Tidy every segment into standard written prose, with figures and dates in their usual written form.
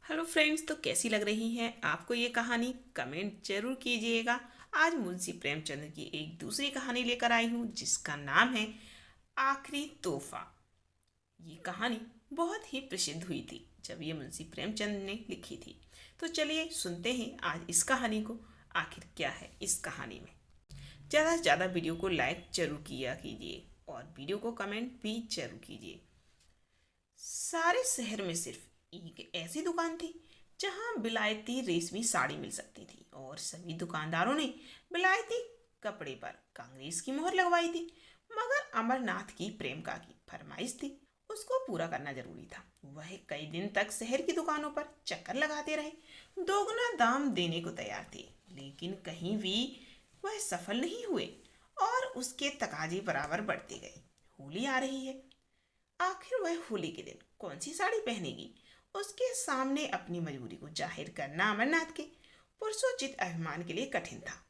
Hello friends, तो कैसी लग रही है आपको ये कहानी? कमेंट जरूर कीजिएगा। आज मुंशी प्रेमचंद की एक दूसरी कहानी लेकर आई हूँ जिसका नाम है आखिरी तोहफा। ये कहानी बहुत ही प्रसिद्ध हुई थी जब ये मुंशी प्रेमचंद ने लिखी थी। तो चलिए सुनते हैं आज इस कहानी को, आखिर क्या है इस कहानी में। ज़्यादा से ज़्यादा वीडियो को लाइक जरूर किया कीजिए और वीडियो को कमेंट भी जरूर कीजिए। सारे शहर में सिर्फ एक ऐसी दुकान थी जहां बिलायती रेशमी साड़ी मिल सकती थी और सभी दुकानदारों ने बिलायती कपड़े पर कांग्रेस की मोहर लगवाई थी। मगर अमरनाथ की प्रेमिका की फरमाइश थी, उसको पूरा करना जरूरी था। वह कई दिन तक शहर की दुकानों पर चक्कर लगाते रहे, दोगुना दाम देने को तैयार थे, लेकिन कहीं भी वह सफल नहीं हुए और उसके तकाजे बराबर बढ़ते गए। होली आ रही है, आखिर वह होली के दिन कौन सी साड़ी पहनेगी? उसके सामने अपनी मजबूरी को जाहिर करना अमरनाथ के पुरुषोचित अभिमान के लिए कठिन था।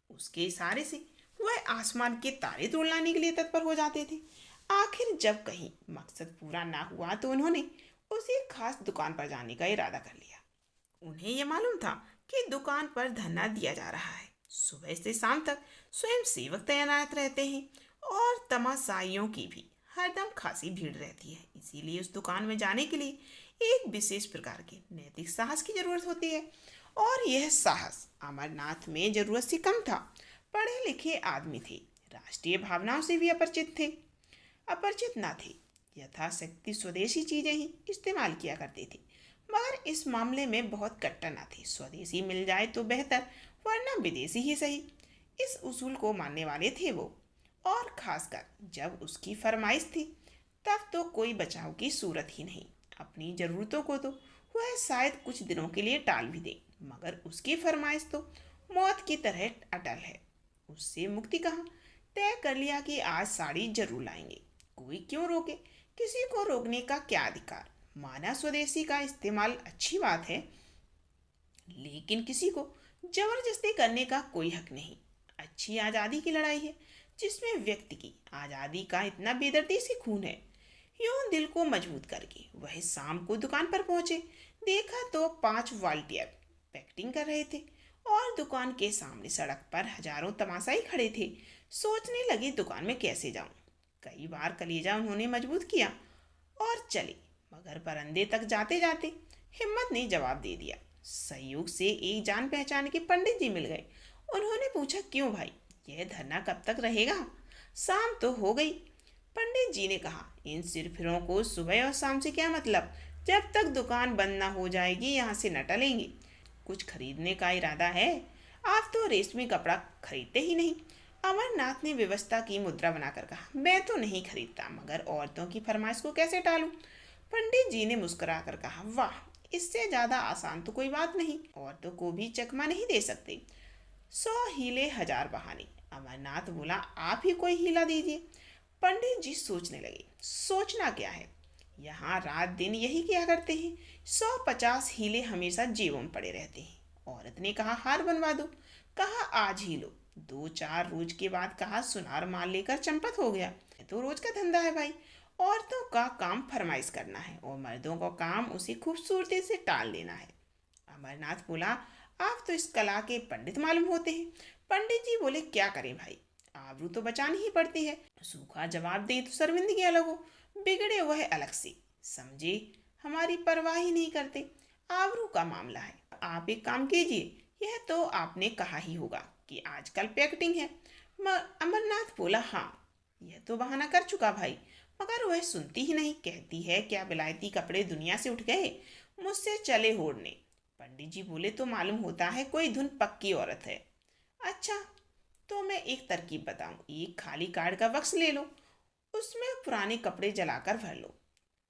उसके इशारे से वह आसमान के तारे तोड़ लाने के लिए तत्पर हो जाते थे। आखिर जब कहीं मकसद पूरा ना हुआ तो उन्होंने उसी खास दुकान पर जाने का इरादा कर लिया। उन्हें यह मालूम था कि दुकान पर धरना दिया जा रहा है। सुबह से शाम तक स्वयं सेवक तैनात रहते हैं और तमाशाइयों की भी हरदम खासी भीड़ रहती है। इसीलिए उस दुकान में जाने के लिए एक विशेष प्रकार के नैतिक साहस की जरूरत होती है और यह साहस अमरनाथ में जरूरत से कम था। पढ़े लिखे आदमी थे, राष्ट्रीय भावनाओं से भी अपरिचित न थे, यथाशक्ति स्वदेशी चीजें ही इस्तेमाल किया करते थे। मगर इस मामले में बहुत कट्टर न थे। स्वदेशी मिल जाए तो बेहतर, वरना विदेशी ही सही, इस उसूल को मानने वाले थे वो। और खासकर जब उसकी फरमाइश थी तब तो कोई बचाव की सूरत ही नहीं। अपनी ज़रूरतों को तो वह शायद कुछ दिनों के लिए टाल भी दे, मगर उसकी फरमाइश तो मौत की तरह अटल है। उससे मुक्ति कहाँ? तय कर लिया कि आज साड़ी जरूर लाएंगे। कोई क्यों रोके? किसी को रोकने का क्या अधिकार? माना स्वदेशी का इस्तेमाल अच्छी बात है, लेकिन किसी को जबरदस्ती करने का कोई हक नहीं। अच्छी आज़ादी की लड़ाई है जिसमें व्यक्ति की आज़ादी का इतना बेदर्दी से खून है। यूं दिल को मजबूत करके वह शाम को दुकान पर पहुंचे। देखा तो 5 वॉलंटियर पैक्टिंग कर रहे थे और दुकान के सामने सड़क पर हजारों तमाशाई खड़े थे। सोचने लगे दुकान में कैसे जाऊं। कई बार कलेजा उन्होंने मजबूत किया और चले, मगर बरंदे तक जाते जाते हिम्मत ने जवाब दे दिया। संयोग से एक जान पहचान के पंडित जी मिल गए। उन्होंने पूछा, क्यों भाई, यह धरना कब तक रहेगा? शाम तो हो गई। पंडित जी ने कहा, इन सिरफिरों को सुबह और शाम से क्या मतलब? जब तक दुकान बंद ना हो जाएगी यहाँ से न टलेंगे। कुछ खरीदने का इरादा है? आप तो रेशमी कपड़ा खरीदते ही नहीं। अमरनाथ ने व्यवस्था की मुद्रा बनाकर कहा, मैं तो नहीं खरीदता, मगर औरतों की फरमाइश को कैसे टालूं? पंडित जी ने मुस्कुराकर कहा, वाह, इससे ज्यादा आसान तो कोई बात नहीं। औरतों को भी चकमा नहीं दे सकते। 100 हीले 1000 बहाने। अमरनाथ बोला, आप ही कोई हीला दीजिए। पंडित जी सोचने लगे, सोचना क्या है, यहाँ रात दिन यही किया करते हैं। 150 हीले हमेशा जेबों में पड़े रहते हैं। औरत ने कहा, हार बनवा दो। कहा, आज ही लो। 2-4 रोज के बाद कहा, सुनार माल लेकर चंपत हो गया। ये तो रोज का धंधा है भाई। औरतों का काम फरमाइश करना है और मर्दों का काम उसे खूबसूरती से टाल देना है। अमरनाथ बोला, आप तो इस कला के पंडित मालूम होते हैं। पंडित जी बोले, क्या करें भाई, आबरू तो बचानी ही पड़ती है। सूखा जवाब दे तो शर्मिंदगी अलग हो, बिगड़े वह अलग से। समझे, हमारी परवाह ही नहीं करते। आबरू का मामला है। आप एक काम कीजिए, यह तो आपने कहा ही होगा कि आजकल पैकेटिंग है। अमरनाथ बोला, हाँ, यह तो बहाना कर चुका भाई, मगर वह सुनती ही नहीं। कहती है क्या विलायती कपड़े दुनिया से उठ गए, मुझसे चले होड़ने। पंडित जी बोले, तो मालूम होता है कोई धुन पक्की औरत है। अच्छा, तो मैं एक तरकीब बताऊं, एक खाली कार्ड का बक्स ले लो, उसमें पुराने कपड़े जलाकर भर लो।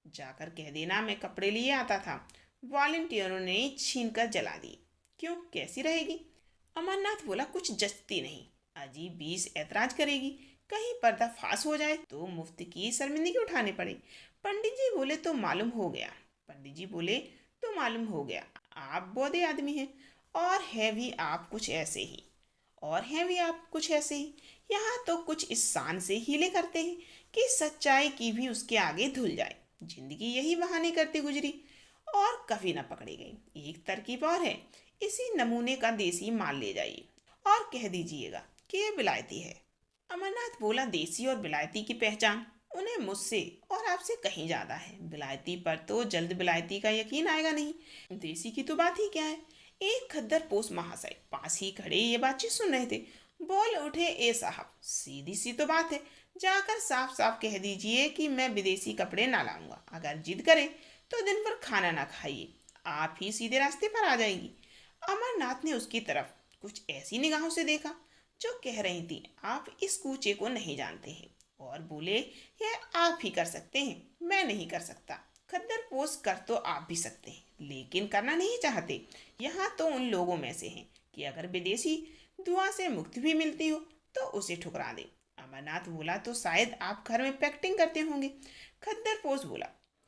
जाकर कह देना मैं कपड़े लिए आता था, वॉलेंटियरों ने छीन कर जला दिए। क्यों, कैसी रहेगी? अमरनाथ बोला, कुछ जचती नहीं, अजीब 20 ऐतराज करेगी, कहीं पर्दा फाश हो जाए तो मुफ्त की शर्मिंदगी उठाने पड़े। पंडित जी बोले, तो मालूम हो गया। पंडित जी बोले, तो मालूम हो गया, आप बौद्धे आदमी हैं और है भी आप कुछ ऐसे ही, यहाँ तो कुछ इस शान से हीले करते हैं कि सच्चाई की भी उसके आगे धुल जाए। जिंदगी यही बहाने करती गुजरी और कभी न पकड़ी गई। एक तरकीब और है, इसी नमूने का देसी माल ले जाइए और कह दीजिएगा कि ये विलायती है। अमरनाथ बोला, देसी और विलायती की पहचान उन्हें मुझसे और आपसे कहीं ज्यादा है। विलायती पर तो जल्द विलायती का यकीन आएगा नहीं, देसी की तो बात ही क्या है। एक खद्दर पोस महाशय पास ही खड़े ये बातचीत सुन रहे थे। बोल उठे, ए साहब, सीधी सी तो बात है, जाकर साफ साफ कह दीजिए कि मैं विदेशी कपड़े ना लाऊंगा। अगर जिद करे तो दिन भर खाना ना खाइए, आप ही सीधे रास्ते पर आ जाएंगी। अमरनाथ ने उसकी तरफ कुछ ऐसी निगाहों से देखा जो कह रही थी, आप इस कूचे को नहीं जानते हैं, और बोले, यह आप ही कर सकते हैं, मैं नहीं कर सकता। खद्दर पोस कर तो आप भी सकते हैं, लेकिन करना नहीं चाहते। यहाँ तो उन लोगों में से हैं कि अगर विदेशी दुआ से मुक्ति भी मिलती हो तो उसे ठुकरा दे। अमरनाथ बोला, तो शायद आप घर में पैक्टिंग करते होंगे। खद्दर पोस बोला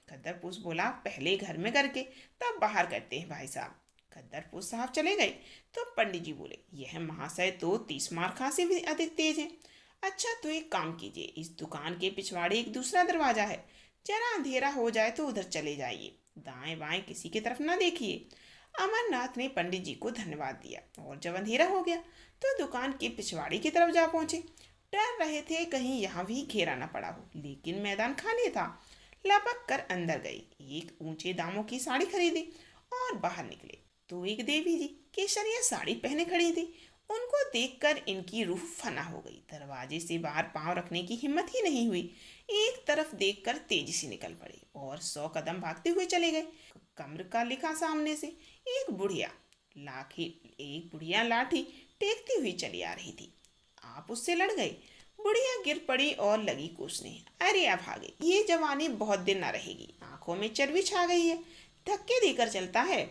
खद्दर पोस बोला, पहले घर में करके तब बाहर करते हैं भाई साहब। खद्दर पोस साहब चले गए तो पंडित जी बोले, यह महाशय तो 30 मार खा से भी अधिक तेज है। अच्छा, तो एक काम कीजिए, इस दुकान के पिछवाड़े एक दूसरा दरवाजा है, जरा अंधेरा हो जाए तो उधर चले जाइए, दाएं बाएं किसी की तरफ ना देखिए। अमरनाथ ने पंडित जी को धन्यवाद दिया और जब अंधेरा हो गया तो दुकान के पिछवाड़े की तरफ जा पहुंचे। डर रहे थे कहीं यहाँ भी घेरा न पड़ा हो, लेकिन मैदान खाली था। लपक कर अंदर गए, एक ऊंचे दामों की साड़ी खरीदी और बाहर निकले तो एक देवी जी केसरिया साड़ी पहने खड़ी थी। उनको देखकर इनकी रूह फना हो गई। दरवाजे से बाहर पांव रखने की हिम्मत ही नहीं हुई। एक तरफ देखकर तेजी से निकल पड़े और 100 कदम भागते हुए चले गए। कम्र का लिखा सामने से एक बुढ़िया लाठी टेकती हुई चली आ रही थी। आप उससे लड़ गए। बुढ़िया गिर पड़ी और लगी कोसने, अरे अब भागे, ये जवानी बहुत दिन न रहेगी, आंखों में चर्बी छा गई है, धक्के देकर चलता है।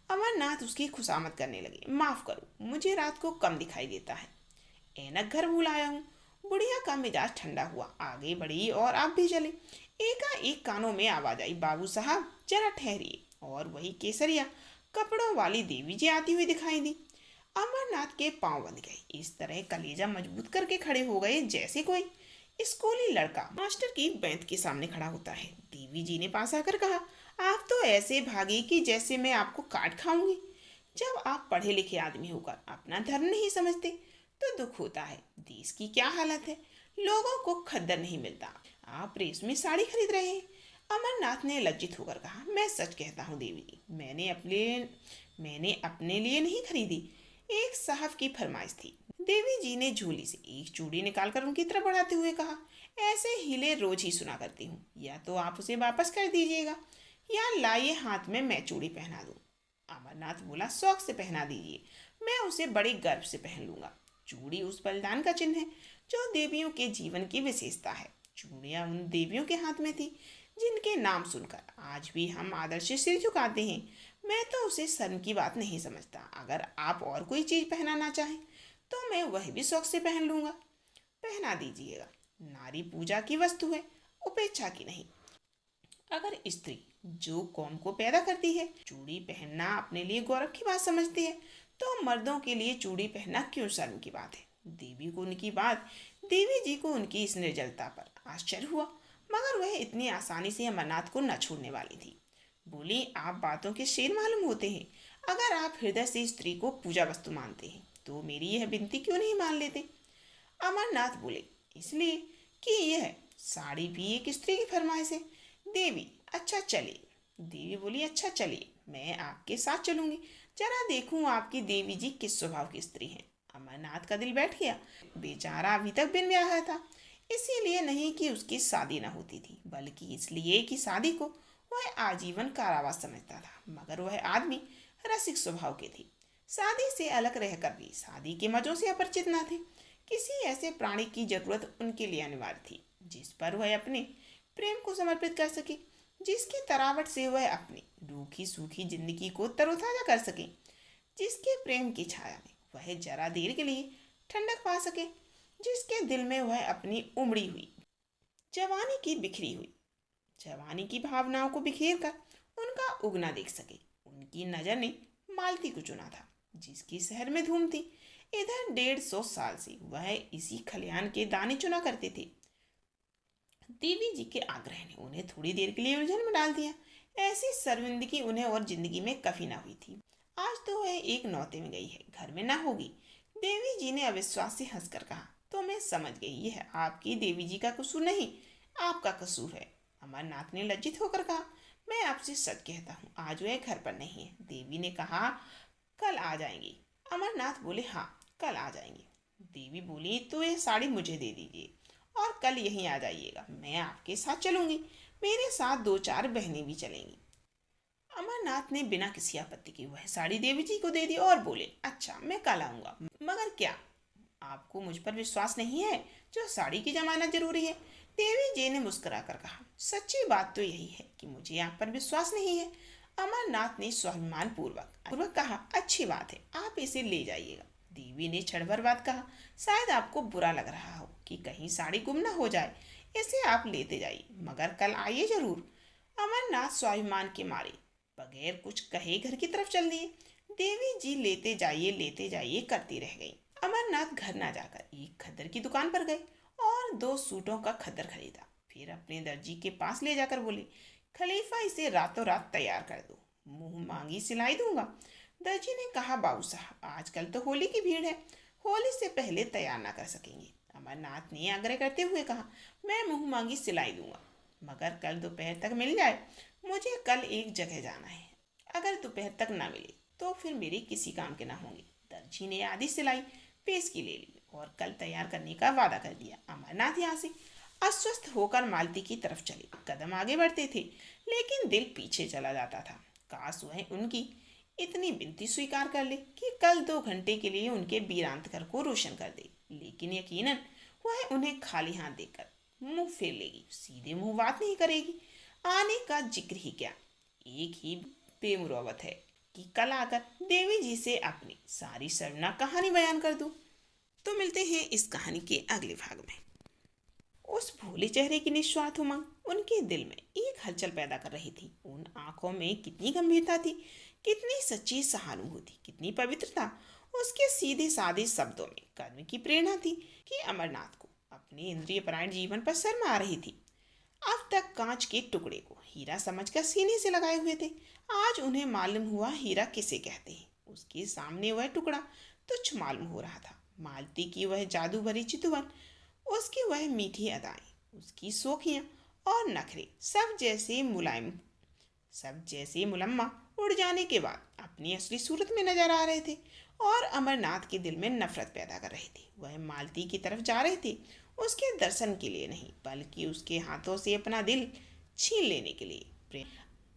अमरनाथ उसकी खुशामद करने लगे, माफ करो, मुझे रात को कम दिखाई देता है, ऐनक घर भूल आया हूँ। बुढ़िया का मिजाज ठंडा हुआ, आगे बढ़ी और आप भी चले। एकाएक कानों में आवाज आई, बाबू साहब जरा ठहरिए। और वही केसरिया कपड़ों वाली देवी जी आती हुई दिखाई दी। अमरनाथ के पांव बंध गए, इस तरह कलेजा मजबूत करके खड़े हो गए जैसे कोई स्कूली लड़का मास्टर की बेंच के सामने खड़ा होता है। देवी जी ने पास आकर कहा, आप तो ऐसे भागे कि जैसे मैं आपको काट खाऊंगी। जब आप पढ़े लिखे आदमी होकर अपना धर्म नहीं समझते तो दुख होता है। देश की क्या हालत है, लोगों को खद्दर नहीं मिलता, आप रेशमी साड़ी खरीद रहे हैं। अमरनाथ ने लज्जित होकर कहा, मैं सच कहता हूँ देवी जी, मैंने अपने लिए नहीं खरीदी, एक साहब की फरमाइश थी। देवी जी ने झोली से एक चूड़ी निकालकर उनकी तरफ बढ़ाते हुए कहा, ऐसे हीले रोज ही सुना करती हूँ, या तो आप उसे वापस कर दीजिएगा या लाइए हाथ में मैं चूड़ी पहना दूँ। अमरनाथ बोला, शौक से पहना दीजिए, मैं उसे बड़े गर्व से पहन लूंगा। चूड़ी उस बलिदान का चिन्ह है जो देवियों के जीवन की विशेषता है। चूड़ियाँ उन देवियों के हाथ में थी जिनके नाम सुनकर आज भी हम आदर से सिर झुकाते हैं। मैं तो उसे शर्म की बात नहीं समझता। अगर आप और कोई चीज़ पहनाना चाहें तो मैं वह भी शौक से पहन लूंगा। पहना दीजिएगा, नारी पूजा की वस्तु है, उपेक्षा की नहीं। अगर स्त्री जो कौम को पैदा करती है चूड़ी पहनना अपने लिए गौरव की बात समझती है तो मर्दों के लिए चूड़ी पहनना क्यों शर्म की बात है। देवी जी को उनकी इस निर्जलता पर आश्चर्य हुआ, मगर वह इतनी आसानी से अमरनाथ को न छोड़ने वाली थी। बोली, आप बातों के शेर मालूम होते हैं। अगर आप हृदय से स्त्री को पूजा वस्तु मानते हैं तो मेरी यह विनती क्यों नहीं मान लेते। अमरनाथ बोले, इसलिए कि यह साड़ी भी एक स्त्री की फरमाइश है। देवी, अच्छा चलिए। देवी बोली, अच्छा चलिए, मैं आपके साथ चलूंगी, जरा देखूं आपकी देवी जी किस स्वभाव की स्त्री हैं। अमरनाथ का दिल बैठ गया। बेचारा अभी तक बिन ब्याह था, इसीलिए नहीं कि उसकी शादी न होती थी, बल्कि इसलिए कि शादी को वह आजीवन कारावास समझता था। मगर वह आदमी रसिक स्वभाव के थे, शादी से अलग रहकर भी शादी के मजों से अपरिचित न थे। किसी ऐसे प्राणी की जरूरत उनके लिए अनिवार्य थी जिस पर वह अपने प्रेम को समर्पित कर सके, जिसकी तरावट से वह अपनी रूखी सूखी जिंदगी को तरोताजा कर सके, जिसके प्रेम की छाया में वह जरा देर के लिए ठंडक पा सके, जिसके दिल में वह अपनी उमड़ी हुई जवानी की भावनाओं को बिखेर कर उनका उगना देख सके। उनकी नजर ने मालती को चुना था, जिसकी शहर में धूम थी। इधर 150 साल से वह इसी खलिहान के दाने चुना करते थे। देवी जी के आग्रह ने उन्हें थोड़ी देर के लिए उलझन में डाल दिया। ऐसी शर्मिंदगी उन्हें और जिंदगी में कभी ना हुई थी। आज तो वह एक नौते में गई है, घर में ना होगी। देवी जी ने अविश्वास से हंसकर कहा, तो मैं समझ गई, यह आपकी देवी जी का कसूर नहीं, आपका कसूर है। अमरनाथ ने लज्जित होकर कहा, मैं आपसे सच कहता हूँ, आज वह घर पर नहीं है। देवी ने कहा, कल आ जाएंगी। अमरनाथ बोले, हाँ कल आ जाएंगे। देवी बोली, तो यह साड़ी मुझे दे दीजिए और कल यहीं आ जाइएगा, मैं आपके साथ चलूंगी। मेरे साथ 2-4 बहनें भी चलेंगी। अमरनाथ ने बिना किसी आपत्ति के वह साड़ी देवी जी को दे दी और बोले, अच्छा मैं कल आऊंगा, मगर क्या आपको मुझ पर विश्वास नहीं है? जो साड़ी की जमानत जरूरी है। देवी जी ने मुस्कुराकर कहा, सच्ची बात तो यही है कि मुझे आप पर विश्वास नहीं है। अमरनाथ ने स्वाभिमान पूर्वक कहा, अच्छी बात है, आप इसे ले जाइएगा। देवी ने क्षण भर बाद कहा, शायद आपको बुरा लग रहा हो कि कहीं साड़ी गुम न हो जाए, इसे आप लेते जाइए, मगर कल आइए जरूर। अमरनाथ स्वाभिमान के मारे बगैर कुछ कहे घर की तरफ चल दिए। देवी जी लेते जाइए करती रह गई। अमरनाथ घर ना जाकर एक खद्दर की दुकान पर गए और 2 सूटों का खद्दर खरीदा। फिर अपने दर्जी के पास ले जाकर बोले, खलीफा इसे रातों रात तैयार कर दो, मुंह मांगी सिलाई दूंगा। दर्जी ने कहा, बाबू साहब आजकल तो होली की भीड़ है, होली से पहले तैयार ना कर सकेंगे। अमरनाथ ने आग्रह करते हुए कहा, मैं मुंह मांगी सिलाई दूंगा, मगर कल दोपहर तक मिल जाए। मुझे कल एक जगह जाना है, अगर दोपहर तक ना मिले तो फिर मेरे किसी काम के ना होंगे। दर्जी ने आधी सिलाई पेश की ले ली और कल तैयार करने का वादा कर दिया। अमरनाथ यहाँ से अस्वस्थ होकर मालती की तरफ चले। कदम आगे बढ़ते थे लेकिन दिल पीछे चला जाता था। काश वह उनकी इतनी विनती स्वीकार कर ले कि कल 2 घंटे के लिए उनके वीरांत घर को रोशन कर दे, लेकिन यकीनन वह उन्हें खाली हाथ देकर मुंह फेर लेगी, सीधे मुंह बात नहीं करेगी। आने का जिक्र ही क्या, एक ही बेमुरवत है कि कल आकर देवी जी से अपनी सारी शर्मनाक कहानी बयान कर दूं। तो मिलते हैं इस कहानी के अगले भाग में। उस भोले चेहरे की निस्वार्थ उमंग उनके दिल में एक हलचल पैदा कर रही थी। उन आंखों में कितनी गंभीरता थी, कितनी सच्ची सहानुभूति, कितनी पवित्रता। उसके सीधे साधे शब्दों में कर्म की प्रेरणा थी कि अमरनाथ को अपने इंद्रिय परायण जीवन पर शर्म आ रही थी। अब तक कांच के टुकड़े को हीरा समझकर सीने से लगाए हुए थे, आज उन्हें मालूम हुआ हीरा किसे कहते हैं। उसके सामने वह टुकड़ा तुच्छ मालूम हो रहा था। मालती की वह जादू भरी चितवन, उसकी वह मीठी अदाएं, उसकी सोखियां और नखरे सब जैसे मुलम्मा उड़ जाने के बाद अपनी असली सूरत में नजर आ रहे थे और अमरनाथ के दिल में नफरत पैदा कर रहे थे। वह मालती की तरफ जा रहे थे, उसके दर्शन के लिए नहीं, बल्कि उसके हाथों से अपना दिल छीन लेने के लिए।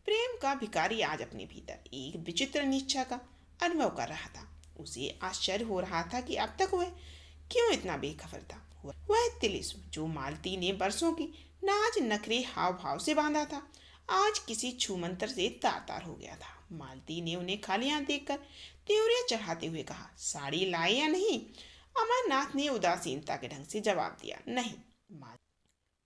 प्रेम का भिखारी आज अपने भीतर एक विचित्र निष्ठा का अनुभव कर रहा था। उसे आश्चर्य हो रहा था कि अब तक वह क्यों इतना बेखबर था। वह तिलिस्म जो मालती ने बरसों की नाज नखरे हाव भाव से बांधा था, आज किसी छूमंतर से तार तार हो गया था। मालती ने उन्हें खाली हाथ देखकर त्योरियां चढ़ाते हुए कहा, साड़ी लाए या नहीं? अमरनाथ ने उदासीनता के ढंग से जवाब दिया, नहीं।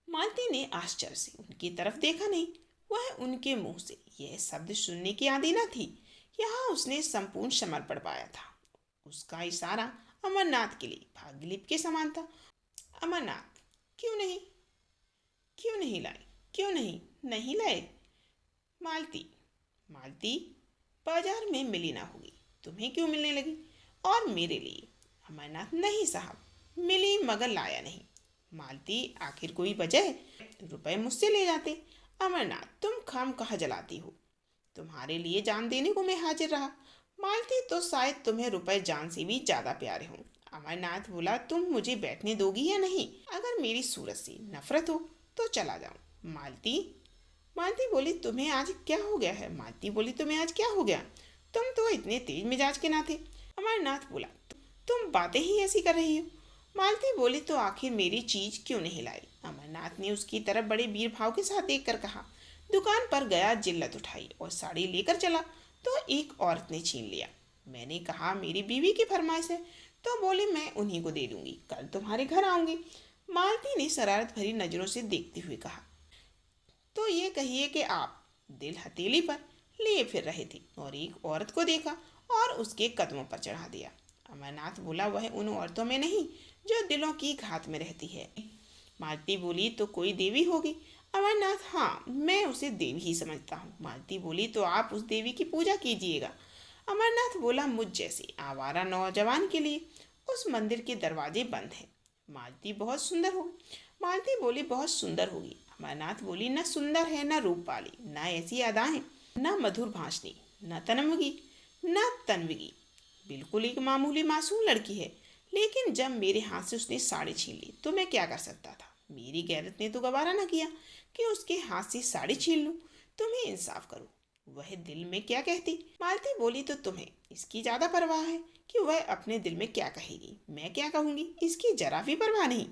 मालती ने आश्चर्य से उनकी तरफ देखा नहीं। वह उनके मुंह से यह शब्द सुनने की आदी न थी। यहाँ उसने संपूर्ण समर्पण पाया था। उसका इशारा अमरनाथ के लिए भाग्यलिपि के समान था। अमरनाथ, क्यों नहीं लाए? क्यों नहीं लाए? मालती, मालती बाजार में मिली ना होगी, तुम्हें क्यों मिलने लगी? और मेरे लिए? अमरनाथ, नहीं साहब, मिली मगर लाया नहीं। मालती, आखिर कोई वजह? रुपए मुझसे ले जाते। अमरनाथ, तुम खाम कहाँ जलाती हो? तुम्हारे लिए जान देने को मैं हाजिर रहा। मालती, तो शायद तुम्हें रुपए जान से भी ज्यादा प्यारे हों। अमरनाथ बोला, तुम मुझे बैठने दोगी या नहीं? अगर मेरी सूरत से नफरत हो तो चला जाऊं। मालती बोली, तुम्हें आज क्या हो गया है? मालती बोली, तुम्हें आज क्या हो गया? तुम तो इतने तेज मिजाज के ना थे। अमरनाथ बोला, तुम बातें ही ऐसी कर रही हो। मालती बोली, तो आखिर मेरी चीज क्यों नहीं लाई? अमरनाथ ने उसकी तरफ बड़े वीर भाव के साथ देखकर कहा, दुकान पर गया, जिल्लत उठाई और साड़ी लेकर चला तो एक औरत ने छीन लिया। मैंने कहा, मेरी बीवी की फरमाइश है, तो बोली मैं उन्हीं को दे दूंगी, कल तुम्हारे घर आऊंगी। मालती ने शरारत भरी नजरों से देखते हुए कहा, तो ये कहिए कि आप दिल हथेली पर लिए फिर रहे थे और एक औरत को देखा और उसके कदमों पर चढ़ा दिया। अमरनाथ बोला, वह उन औरतों में नहीं जो दिलों की घात में रहती है। मालती बोली, तो कोई देवी होगी। अमरनाथ, हाँ, मैं उसे देवी ही समझता हूँ। मालती बोली, तो आप उस देवी की पूजा कीजिएगा। अमरनाथ बोला, मुझ जैसे आवारा नौजवान के लिए उस मंदिर के दरवाजे बंद हैं। मालती, बहुत सुंदर होगी। मालती बोली, बहुत सुंदर होगी। अमरनाथ बोली, न सुंदर है, न रूप वाली, न ऐसी अदाएं, न मधुर भाषणी, न तनमगी, न तनवगी, बिल्कुल एक मामूली मासूम लड़की है। लेकिन जब मेरे हाथ से उसने साड़ी छीन ली तो मैं क्या कर सकता था? मेरी गैरत ने तो गवारा न किया कि उसके हाथ से साड़ी छीन लूं। तुम्हें इंसाफ करो, वह दिल में क्या कहती? मालती बोली, तो तुम्हें इसकी ज्यादा परवाह है कि वह अपने दिल में क्या कहेगी, मैं क्या कहूंगी, इसकी जरा भी परवाह नहीं।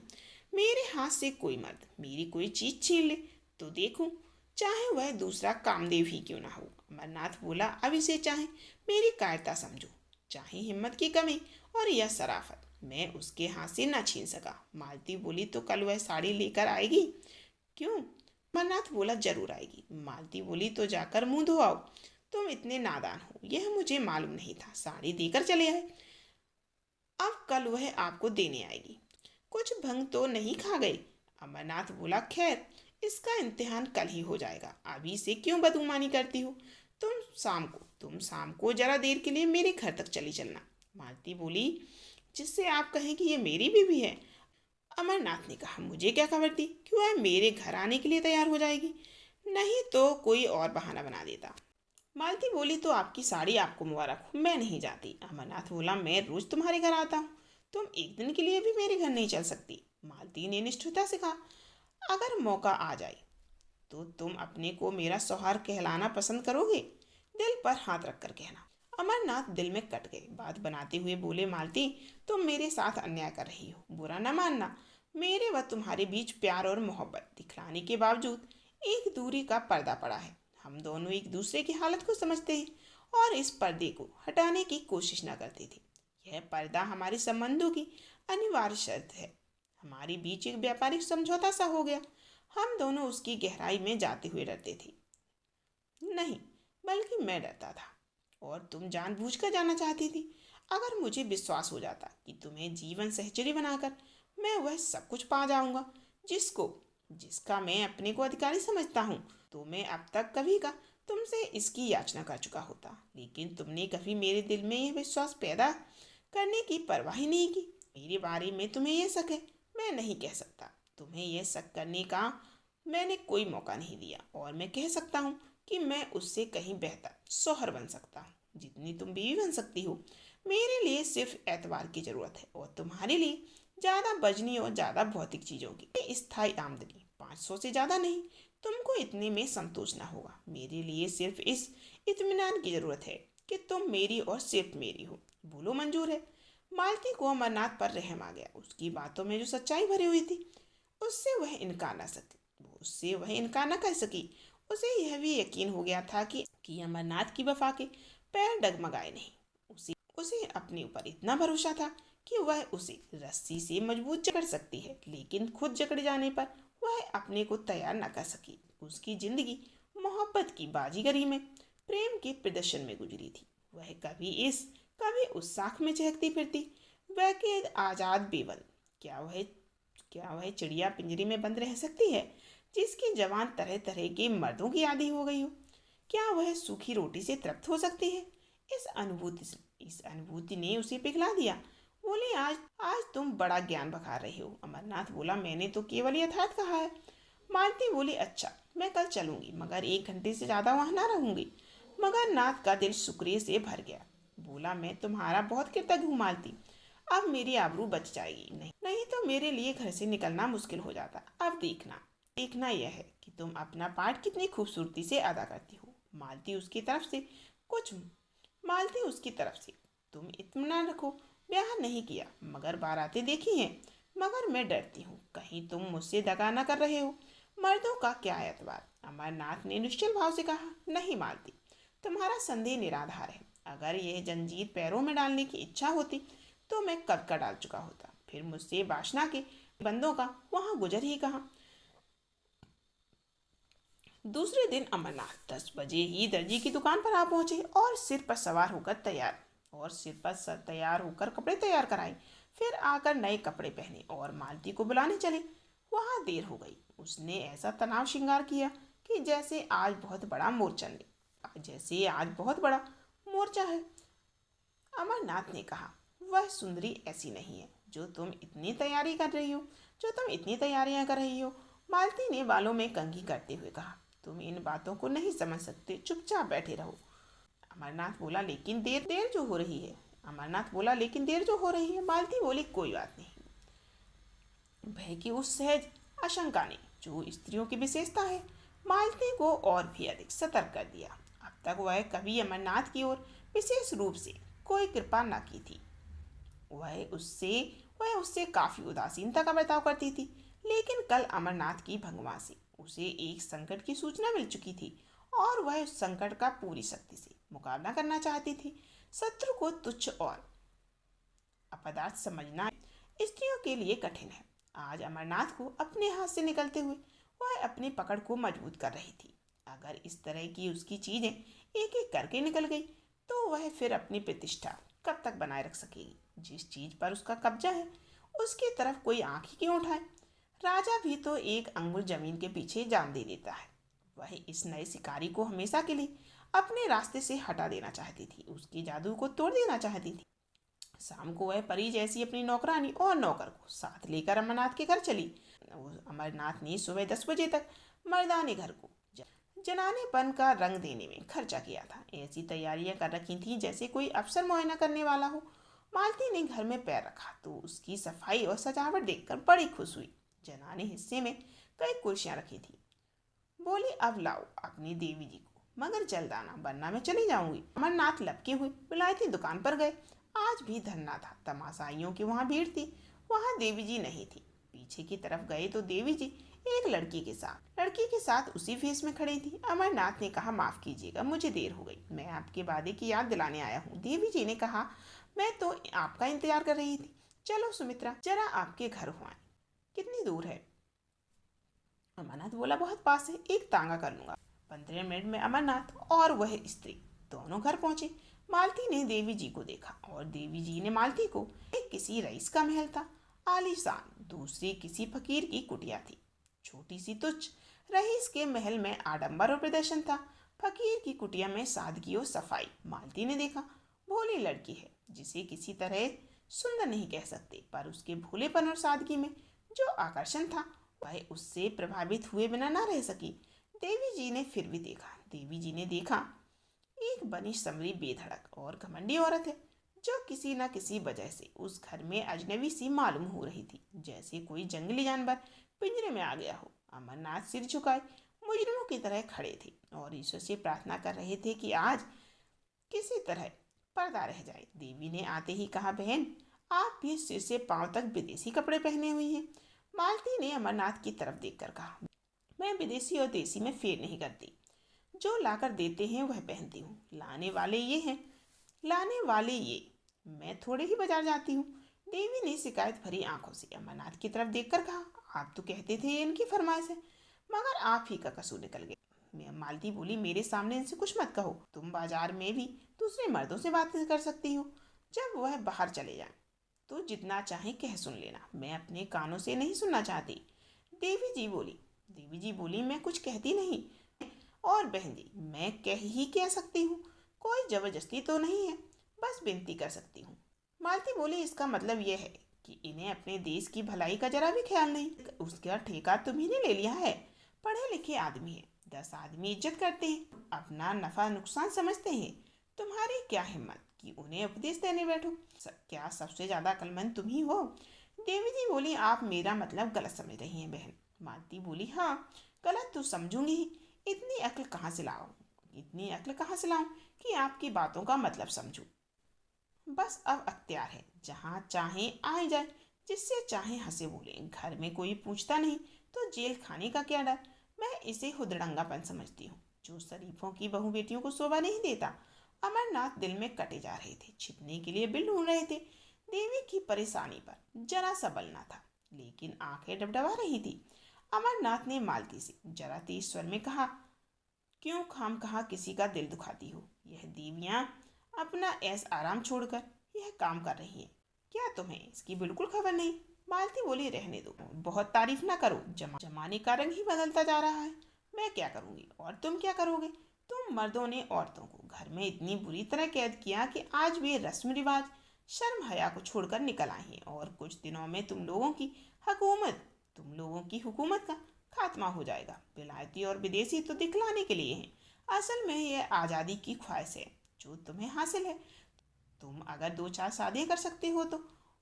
मेरे हाथ से कोई मर्द मेरी कोई चीज छीन ले तो देखूं, चाहे वह दूसरा कामदेव ही क्यों ना हो। अमरनाथ बोला, अब इसे चाहे मेरी कायरता समझो, चाहे हिम्मत की कमी और यह शराफत, मैं उसके हाथ से न छीन सका। मालती बोली, तो कल वह साड़ी लेकर आएगी? क्यों? अमरनाथ बोला, जरूर आएगी। मालती बोली, तो जाकर मुंह धो आओ। तुम इतने नादान हो, यह मुझे मालूम नहीं था। साड़ी देकर चले आए, अब कल वह आपको देने आएगी। कुछ भंग तो नहीं खा गए? अमरनाथ बोला, खैर, इसका इम्तिहान कल ही हो जाएगा, अभी से क्यों बदगुमानी करती हो? तुम शाम को जरा देर के लिए मेरे घर तक चली चलना। मालती बोली, जिससे आप कहें कि ये मेरी बीवी है। अमरनाथ ने कहा, मुझे क्या खबर थी कि वह मेरे घर आने के लिए तैयार हो जाएगी, नहीं तो कोई और बहाना बना देता। मालती बोली, तो आपकी साड़ी आपको मुबारक हो, मैं नहीं जाती। अमरनाथ बोला, मैं रोज तुम्हारे घर आता हूँ, तुम एक दिन के लिए भी मेरे घर नहीं चल सकती। मालती ने निष्ठुरता से कहा, अगर मौका आ जाए तो तुम अपने को मेरा सौहार कहलाना पसंद करोगे? दिल पर हाथ रखकर कहना। अमरनाथ दिल में कट गए। बात बनाते हुए बोले, मालती, तुम मेरे साथ अन्याय कर रही हो, बुरा न मानना। मेरे व तुम्हारे बीच प्यार और मोहब्बत दिखलाने के बावजूद एक दूरी का पर्दा पड़ा है। हम दोनों एक दूसरे की हालत को समझते हैं और इस पर्दे को हटाने की कोशिश न करते थे। यह पर्दा हमारे संबंधों की अनिवार्य शर्त है। हमारे बीच एक व्यापारिक समझौता सा हो गया। हम दोनों उसकी गहराई में जाते हुए डरते थे। नहीं, बल्कि मैं डरता था और तुम जानबूझकर जाना चाहती थी। अगर मुझे विश्वास हो जाता कि तुम्हें जीवन सहचरी बनाकर मैं वह सब कुछ पा जाऊंगा जिसको जिसका मैं अपने को अधिकारी समझता हूँ, तो मैं अब तक कभी का तुमसे इसकी याचना कर चुका होता। लेकिन तुमने कभी मेरे दिल में यह विश्वास पैदा करने की परवाह ही नहीं की। मेरे बारे में तुम्हें यह शक है, मैं नहीं कह सकता। तुम्हें यह शक करने का मैंने कोई मौका नहीं दिया और मैं कह सकता हूँ कि मैं उससे कहीं बेहतर शौहर बन सकता हूँ जितनी तुम बीवी बन सकती हो। मेरे लिए सिर्फ एतबार की जरूरत है और तुम्हारे लिए ज़्यादा बजनी और ज़्यादा भौतिक चीज़ों की स्थायी आमदनी, 500 से ज़्यादा नहीं। तुमको इतने में संतोष ना होगा। मेरे लिए सिर्फ इस इत्मीनान की जरूरत है कि तुम मेरी और सिर्फ मेरी हो। बोलो, मंजूर है? मालती को अमरनाथ पर रहम आ गया। उसकी बातों में जो सच्चाई भरी हुई थी उससे वह इनकार न सकी उससे वह इनकार न कर सकी। उसे यह भी यकीन हो गया था कि अमरनाथ की वफा के पैर डगमगाए नहीं। उसे उसे अपने ऊपर इतना भरोसा था कि वह उसे रस्सी से मजबूत जकड़ सकती है, लेकिन खुद जकड़ जाने पर वह अपने को तैयार न कर सकी। उसकी जिंदगी मोहब्बत की बाजीगरी में, प्रेम के प्रदर्शन में गुजरी थी। वह कभी उस साख में चहकती फिरती वह के आजाद बेवल। क्या वह चिड़िया पिंजरे में बंद रह सकती है जिसकी जवान तरह तरह के मर्दों की आदी हो गई हो? क्या वह सूखी रोटी से तृप्त हो सकती है? इस अनुभूति ने उसे पिघला दिया। बोले, आज आज तुम बड़ा ज्ञान बखा रहे हो। अमरनाथ बोला, मैंने तो केवल यथार्थ कहा है। मालती बोली, अच्छा, मैं कल चलूंगी, मगर 1 घंटे से ज्यादा वहां ना रहूंगी। मगर नाथ का दिल शुक्रिया से भर गया। बोला, मैं तुम्हारा बहुत कृतज्ञ हूँ मालती। अब मेरी आबरू बच जाएगी, नहीं तो मेरे लिए घर से निकलना मुश्किल हो जाता। अब देखना यह है कि तुम अपना पाठ कितनी खूबसूरती से अदा करती हो। कुछ मालती उसकी तरफ से, तुम इत्मीनान रखो, ब्याह नहीं किया मगर बारातें देखी हैं। मगर मैं डरती हूँ कहीं तुम मुझसे दगा न कर रहे हो। मर्दों का क्या एतबार? अमरनाथ ने निश्चल भाव से कहा, नहीं मालती, तुम्हारा संदेह निराधार है। अगर यह जंजीर पैरों में डालने की इच्छा होती तो मैं कब का डाल चुका होता। फिर मुझसे बासना के बंदों का वहां गुजर ही कहाँ। दूसरे दिन अमरनाथ 10 बजे ही दर्जी की दुकान पर आ पहुंचे और सिर पर तैयार होकर कपड़े तैयार कराए। फिर आकर नए कपड़े पहने और मालती को बुलाने चले। वहां देर हो गई। उसने ऐसा तनाव श्रृंगार किया कि जैसे आज बहुत बड़ा मोर्चा है। अमरनाथ ने कहा, वह सुंदरी ऐसी नहीं है जो तुम इतनी तैयारियां कर रही हो। मालती ने बालों में कंघी करते हुए कहा, तुम इन बातों को नहीं समझ सकते, चुपचाप बैठे रहो। अमरनाथ बोला, लेकिन देर जो हो रही है। मालती बोली, कोई बात नहीं। भय की उस सहज आशंका ने, जो स्त्रियों की विशेषता है, मालती को और भी अधिक सतर्क कर दिया। अब तक वह कभी अमरनाथ की ओर विशेष रूप से कोई कृपा न की थी। वह उससे काफी उदासीनता का बर्ताव करती थी। लेकिन कल अमरनाथ की भंगमा से उसे एक संकट की सूचना मिल चुकी थी और वह उस संकट का पूरी शक्ति से मुकाबला करना चाहती थी। शत्रु को तुच्छ और अपदार्थ समझना स्त्रियों के लिए कठिन है। आज अमरनाथ को अपने हाथ से निकलते हुए वह अपनी पकड़ को मजबूत कर रही थी। अगर इस तरह की उसकी चीजें एक एक करके निकल गई तो वह फिर अपनी प्रतिष्ठा कब तक बनाए रख सकेगी। जिस चीज पर उसका कब्जा है उसकी तरफ कोई आंख ही क्यों उठाए। राजा भी तो एक अंगुल जमीन के पीछे जान दे देता है। वह इस नए शिकारी को हमेशा के लिए अपने रास्ते से हटा देना चाहती थी, उसके जादू को तोड़ देना चाहती थी। शाम को वह परी जैसी अपनी नौकरानी और नौकर को साथ लेकर अमरनाथ के घर चली। अमरनाथ ने सुबह 10 बजे तक मर्दाने घर को जनानेपन का रंग देने में खर्चा किया था। ऐसी तैयारियां कर रखी थी जैसे कोई अफसर मुआयना करने वाला हो। मालती ने घर में पैर रखा तो उसकी सफाई और सजावट देखकर बड़ी खुश हुई। जनाने हिस्से में कई कुर्सियां रखी थी। बोली, अब लाओ अपनी देवी जी को, मगर जल्द आना वरना मैं चली जाऊंगी। अमरनाथ लपके हुए विलायती दुकान पर गए। आज भी धरना था। तमाशाइयों की वहां भीड़ थी। वहां देवी जी नहीं थी। पीछे की तरफ गए तो देवी जी एक लड़की के साथ उसी फेस में खड़ी थी। अमरनाथ ने कहा, माफ कीजिएगा, मुझे देर हो गई, मैं आपके वादे की याद दिलाने आया हूँ। देवी जी ने कहा, मैं तो आपका इंतजार कर रही थी। चलो सुमित्रा, जरा आपके घर हो आए। कितनी दूर है? अमरनाथ बोला, बहुत पास है, एक तांगा कर लूंगा। 15 मिनट में अमरनाथ और वह स्त्री दोनों घर पहुंचे। मालती ने देवी जी को देखा और देवी जी ने मालती को। एक किसी रईस का महल था, आलीशान। दूसरी किसी फकीर की कुटिया थी, छोटी सी तुच्छ। रईस के महल में आडंबर और प्रदर्शन था, फकीर की कुटिया में सादगी और सफाई। मालती ने देखा, भोली लड़की है जिसे किसी तरह सुंदर नहीं कह सकते, पर उसके भोलेपन और सादगी में जो आकर्षण था वह उससे प्रभावित हुए बिना न रह सकी। देवी जी ने फिर भी देखा। देवी जी ने देखा, एक बनी समरी बेधड़क और घमंडी औरत है जो किसी न किसी वजह से उस घर में अजनबी सी मालूम हो रही थी, जैसे कोई जंगली जानवर पिंजरे में आ गया हो। अमरनाथ सिर झुकाए मुजरिमों की तरह खड़े थे और ईश्वर से प्रार्थना कर रहे थे कि आज किसी तरह पर्दा रह जाए। देवी ने आते ही कहा, बहन, आप भी सिर से पांव तक विदेशी कपड़े पहने हुई हैं। मालती ने अमरनाथ की तरफ देखकर कहा, मैं विदेशी और देसी में फेर नहीं करती, जो लाकर देते हैं वह पहनती हूँ। लाने वाले ये मैं थोड़े ही बाजार जाती हूँ। देवी ने शिकायत भरी आंखों से अमरनाथ की तरफ देखकर कहा, आप तो कहते थे ये इनकी फरमाइश है, मगर आप ही का कसूर निकल गया। मालती बोली, मेरे सामने इनसे कुछ मत कहो। तुम बाजार में भी दूसरे मर्दों से बातें कर सकती हो। जब वह बाहर चले जाए तो जितना चाहे कह सुन लेना, मैं अपने कानों से नहीं सुनना चाहती। देवी जी बोली, मैं कुछ कहती नहीं। और बहन जी, मैं कह सकती हूँ, कोई जबरदस्ती तो नहीं है, बस विनती कर सकती हूँ। मालती बोली, इसका मतलब यह है कि इन्हें अपने देश की भलाई का जरा भी ख्याल नहीं। उसका ठेका तुम्ही ने ले लिया है। पढ़े लिखे आदमी है, 10 आदमी इज्जत करते हैं, अपना नफा नुकसान समझते हैं। तुम्हारी क्या हिम्मत कि उन्हें उपदेश देने बैठो। क्या सबसे ज्यादा अक्लमंद तुम ही हो? देवी जी बोली, आप मेरा मतलब गलत समझ रही हैं बहन। मालती बोली, हाँ, गलत तो समझूंगी ही। इतनी अक्ल कहाँ से लाऊं कि आपकी बातों का मतलब समझूं। बस अब अख्तियार है, जहाँ चाहे आ जाए, जिससे चाहे हंसे बोले। घर में कोई पूछता नहीं तो जेल खाने का क्या डर। मैं इसे हुदड़ंगापन समझती हूँ जो शरीफों की बहू बेटियों को शोभा नहीं देता। अमरनाथ दिल में कटे जा रहे थे, छिपने के लिए बिल ढूंढ रहे थे। देवी की परेशानी पर जरा सा बल न था, लेकिन आंखें डबडबा रही थी। अमरनाथ ने मालती से जरा तेज स्वर में कहा, क्यों खामखा किसी का दिल दुखाती हो? यह देवियां अपना ऐश आराम छोड़कर यह काम कर रही हैं, क्या तुम्हें इसकी बिल्कुल खबर नहीं? मालती बोली, रहने दो, बहुत तारीफ ना करो, जमाने का रंग ही बदलता जा रहा है। मैं क्या करूंगी और तुम क्या करोगे? तुम मर्दों ने औरतों को घर में इतनी बुरी तरह कैद किया कि आज वे रस्म रिवाज, शर्म हया को छोड़कर निकल आई हैं और कुछ दिनों में तुम लोगों की हुकूमत का खात्मा हो जाएगा। विलायती और विदेशी तो दिखलाने के लिए हैं, असल में यह आज़ादी की ख्वाहिश है जो तुम्हें हासिल है। तुम अगर दो चार शादी कर सकते हो तो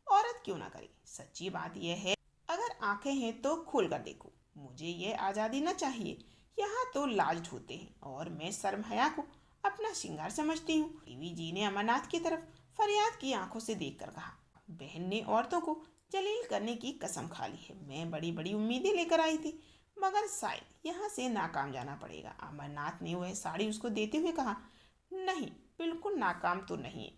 औरत क्यों ना करे? सच्ची बात यह है, अगर आंखें हैं तो खोल कर देखो। मुझे यह आज़ादी न चाहिए। यहाँ तो लाज ढोते हैं और मैं शर्म हया को अपना श्रृंगार समझती हूँ। देवी जी ने अमरनाथ की तरफ फरियाद की आंखों से देखकर कहा, बहन ने औरतों को जलील करने की कसम खा ली है। मैं बड़ी बड़ी उम्मीदें लेकर आई थी, मगर शायद यहाँ से नाकाम जाना पड़ेगा। अमरनाथ ने वह साड़ी उसको देते हुए कहा, नहीं, बिल्कुल नाकाम तो नहीं।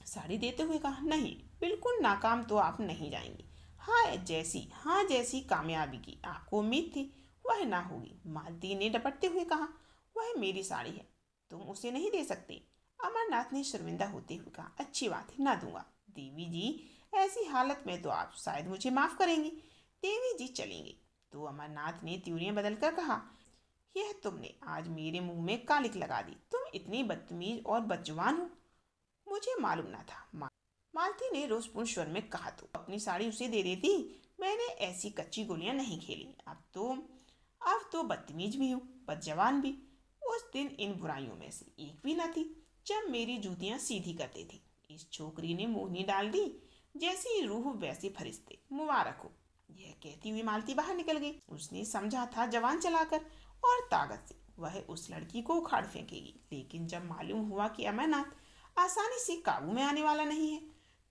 साड़ी देते हुए कहा, नहीं, बिल्कुल नाकाम तो आप नहीं जाएंगी। हाँ, जैसी कामयाबी की आपको उम्मीद थी वह ना होगी। मालती ने डपटते हुए कहा, वह मेरी साड़ी है, तुम उसे नहीं दे सकते। अमरनाथ ने शर्मिंदा होते हुए कहा, अच्छी बात है, ना दूंगा। देवी जी, ऐसी हालत में तो आप शायद मुझे माफ करेंगी। देवी जी चलेंगे तो अमरनाथ ने त्योरियां बदलकर कहा, यह तुमने आज मेरे मुंह में कालिक लगा दी। तुम इतनी बदतमीज और बदजुबान हो, मुझे मालूम ना था। मालती ने रोषपूर्ण स्वर में कहा, तो अपनी साड़ी उसे दे देती। मैंने ऐसी कच्ची गोलियां नहीं खेली। अब तो बदतमीज भी हूँ, बदजवान भी। उस दिन इन बुराइयों में से एक भी न थी जब मेरी जूतियां सीधी करते थे। इस छोकरी ने मोहनी डाल दी, जैसी रूह वैसे फरिश्ते, मुबारक हो। यह कहती हुई मालती बाहर निकल गई। उसने समझा था जवान चलाकर और ताकत से वह उस लड़की को उखाड़ फेंकेगी, लेकिन जब मालूम हुआ कि अमरनाथ आसानी से काबू में आने वाला नहीं है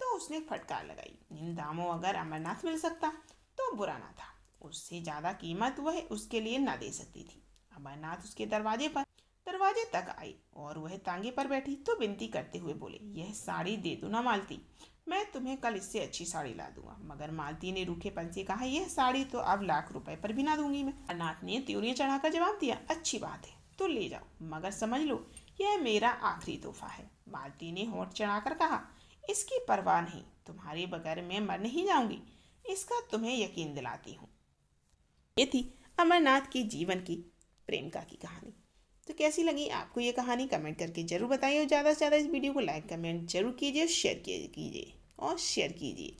तो उसने फटकार लगाई। इन दामों अगर अमरनाथ मिल सकता तो बुरा ना था, उससे ज्यादा कीमत वह उसके लिए ना दे सकती थी। अमरनाथ उसके दरवाजे तक आई और वह तांगे पर बैठी तो विनती करते हुए बोले, यह साड़ी दे दो ना मालती, मैं तुम्हें कल इससे अच्छी साड़ी ला दूंगा। मगर मालती ने रूखेपन से कहा, यह साड़ी तो अब लाख रुपए पर भी ना दूंगी मैं। अमरनाथ ने त्योरियां चढ़ाकर जवाब दिया, अच्छी बात है तो ले जाओ, मगर समझ लो यह मेरा आखिरी तोहफा है। मालती ने होंठ चढ़ाकर कहा, इसकी परवाह नहीं, तुम्हारे बगैर मैं मर नहीं जाऊंगी, इसका तुम्हें यकीन दिलाती हूँ। ये थी अमरनाथ की जीवन की प्रेमिका की कहानी। तो कैसी लगी आपको ये कहानी, कमेंट करके जरूर बताइए और ज़्यादा से ज़्यादा इस वीडियो को लाइक कमेंट जरूर कीजिए, शेयर कीजिए और शेयर कीजिए।